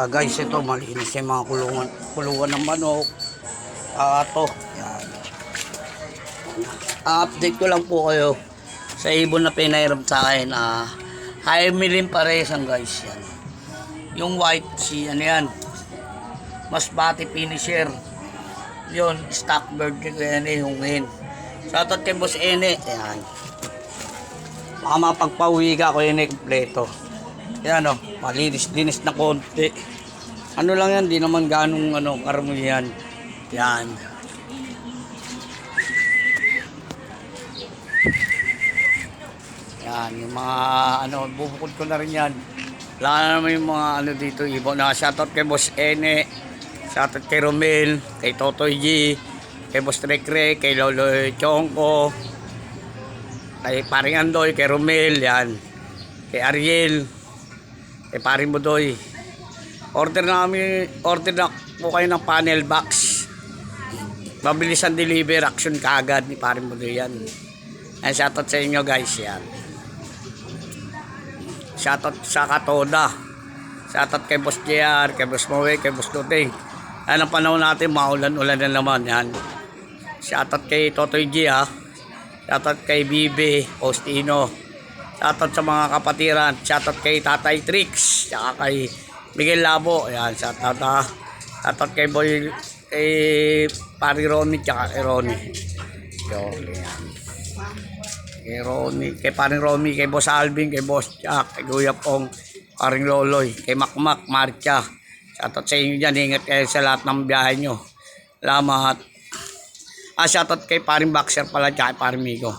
Guys, ito malinis yung mga kulungan ng manok. Ito, yan. Update ko lang po kayo sa ibon na pinairam sa akin. High milim paresan guys, yan. Yung white, ano yan, Masbate finisher. Yun, stock bird ko yan yung hen. Shoutout kay Boss Ene, yan. Baka mapagpawi ka ko yun kompleto. Yan o, malinis-linis na konti. Ano lang yan, di naman ganong karami yan. Yan. Yan, yung mga bubukod ko na rin yan. Wala na naman yung mga dito, ibon na. Shoutout kay Boss Ene, shoutout kay Romel, kay Totoy G, kay Boss Rekre, kay Lolo Chongko, kay Paring Andoy, kay Romel, yan. Kay Ariel, kay Paring Budoy. Order na po kayo ng panel box. Mabilis ang deliver, action kaagad ni Paring Budoy yan. And shoutout sa inyo guys, yan. Shoutout sa Katoda. Shoutout kay Boss JR, kay Boss Moe, kay Boss Tuting. Ang panahon natin, maulan-ulan na naman yan. Shoutout kay Totoy G ha. Shoutout kay Bibi, Ostino. Shoutout sa mga kapatiran. Shoutout kay Tatay Trix. Tsaka kay Miguel Labo. Ayan, shoutout ha. Shoutout kay Boy, kay Pari Ronnie, tsaka kay Ronnie. Ayan. Kay Ronnie, kay Paring Romy, kay Boss Alvin, kay Boss Jack, kay Kuya Pong, Paring Loloy, kay Makmak, Marcha. Shoutout sa inyo dyan. Ingat kayo sa lahat ng biyahe nyo. Salamat. Shoutout kay Paring Boxer pala, tsaka kay Paring Migo.